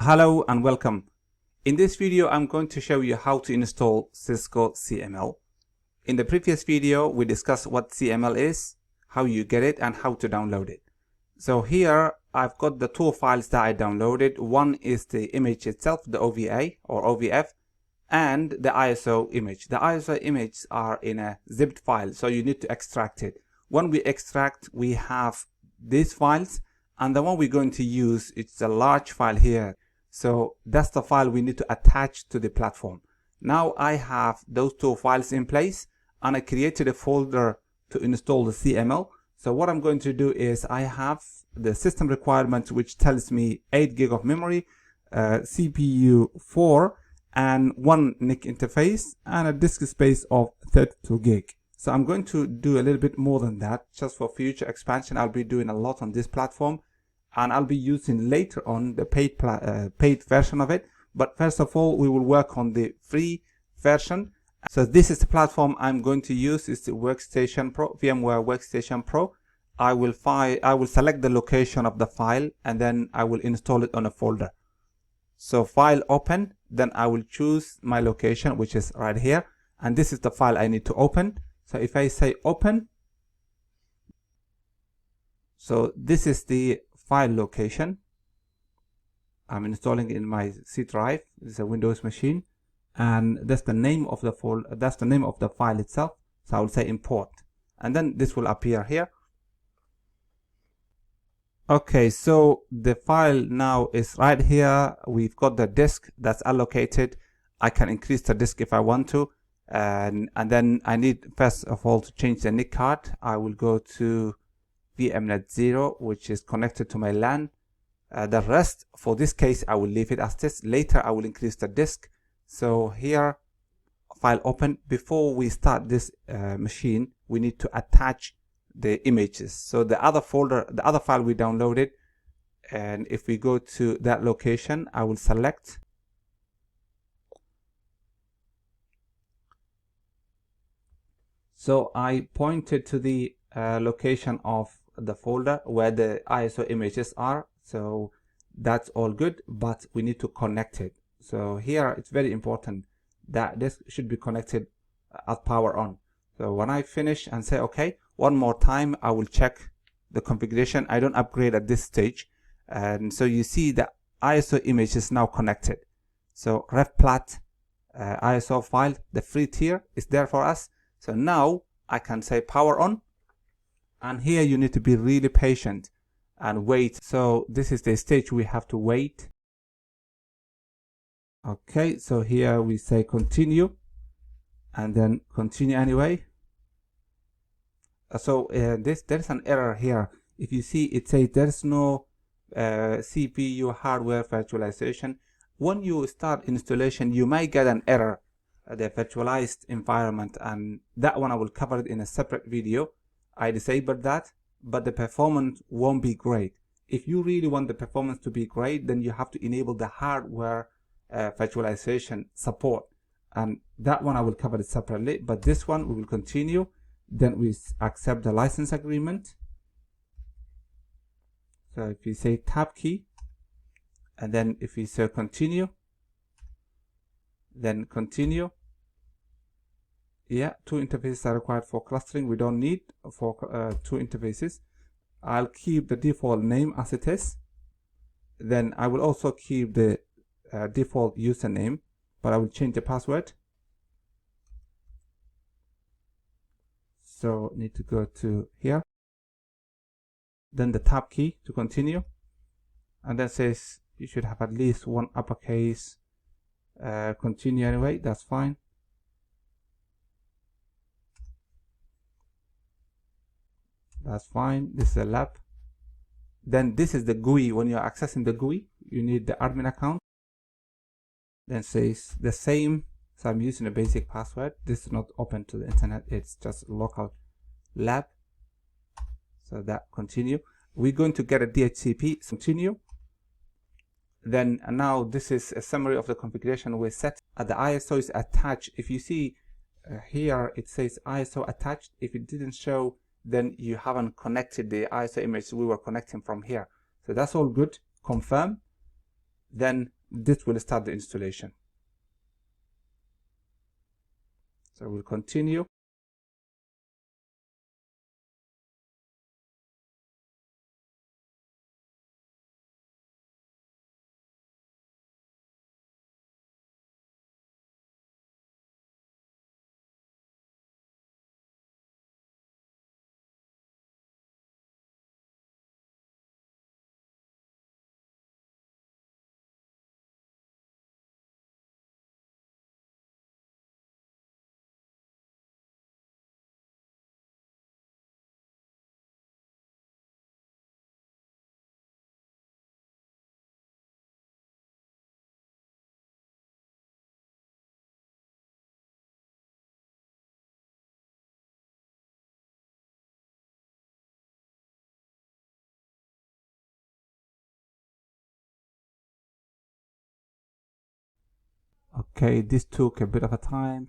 Hello and welcome. In this video, I'm going to show you how to install Cisco CML. In the previous video, we discussed what CML is, how you get it, and how to download it. So here, I've got the two files that I downloaded. One is the image itself, the OVA or OVF, and the ISO image. The ISO images are in a zipped file, so you need to extract it. When we extract, we have these files, and the one we're going to use, it's a large file here. So that's the file we need to attach to the platform. Now I have those two files in place, and I created a folder to install the CML. So what I'm going to do is I have the system requirement, which tells me 8 gig of memory, CPU 4, and 1 NIC interface, and a disk space of 32 gig. So I'm going to do a little bit more than that, just for future expansion. I'll be doing a lot on this platform, and I'll be using later on the paid version of it. But first of all, we will work on the free version. So this is the platform I'm going to use. It's the Workstation Pro, VMware Workstation Pro. I will select the location of the file, and then I will install it on a folder. So file open, then I will choose my location, which is right here. And this is the file I need to open. So if I say open, so this is the file location. I'm installing it in my C drive. It's a Windows machine, and that's the name of the folder. That's the name of the file itself. So I will say import, and then this will appear here. Okay, so the file now is right here. We've got the disk that's allocated. I can increase the disk if I want to, and then I need first of all to change the NIC card. I will go to VMnet 0, which is connected to my LAN. The rest, for this case, I will leave it as this. Later, I will increase the disk. So here, file open. Before we start this machine, we need to attach the images. So the other folder, the other file we downloaded, and if we go to that location, I will select. So I pointed to the location of the folder where the ISO images are. So that's all good, but we need to connect it. So here it's very important that this should be connected at power on. So when I finish and say OK, one more time, I will check the configuration. I don't upgrade at this stage. And so you see the ISO image is now connected. So revplat ISO file, the free tier, is there for us. So now I can say power on. And here you need to be really patient and wait. So this is the stage we have to wait. Okay, so here we say continue, and then continue anyway. So there's an error here. If you see, it says there's no CPU hardware virtualization. When you start installation, you might get an error, the virtualized environment, and that one I will cover it in a separate video. I disabled that, but the performance won't be great. If you really want the performance to be great, then you have to enable the hardware virtualization support, and that one I will cover it separately. But this one we will continue. Then we accept the license agreement. So if you say tab key, and then if we say continue, then continue. Yeah, 2 interfaces are required for clustering. We don't need for 2 interfaces. I'll keep the default name as it is. Then I will also keep the default username, but I will change the password. So need to go to here. Then the tab key to continue. And then says you should have at least 1 uppercase. Continue anyway, that's fine. That's fine. This is a lab. Then this is the GUI. When you're accessing the GUI, you need the admin account. Then says the same. So I'm using a basic password. This is not open to the internet. It's just local lab. So that continue. We're going to get a DHCP. Continue. Then now this is a summary of the configuration we set. The ISO is attached. If you see here, it says ISO attached. If it didn't show, then you haven't connected the ISO image we were connecting from here. So that's all good. Confirm. Then this will start the installation. So we'll continue. Okay, this took a bit of a time.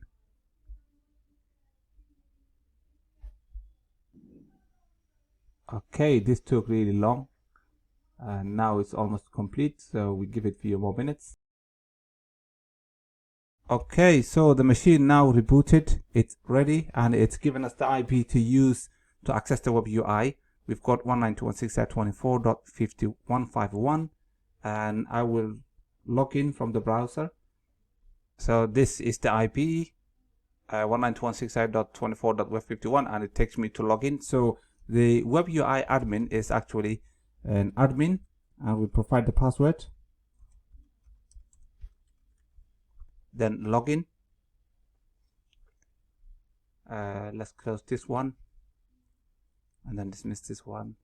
Okay, this took really long, and now it's almost complete, so we give it a few more minutes. Okay, so the machine now rebooted, it's ready, and it's given us the IP to use to access the web UI. We've got 192.168.24.5151, and I will log in from the browser. So this is the IP, 192.168.24.web51, and it takes me to login. So the web UI admin is actually an admin, and we provide the password. Then login. Let's close this one and then dismiss this one.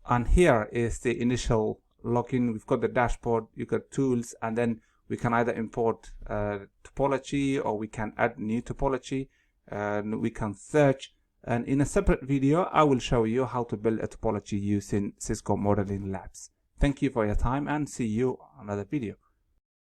And here is the initial login. We've got the dashboard, you've got tools, and then we can either import topology, or we can add new topology, and we can search. And in a separate video, I will show you how to build a topology using Cisco Modeling Labs. Thank you for your time, and see you on another video.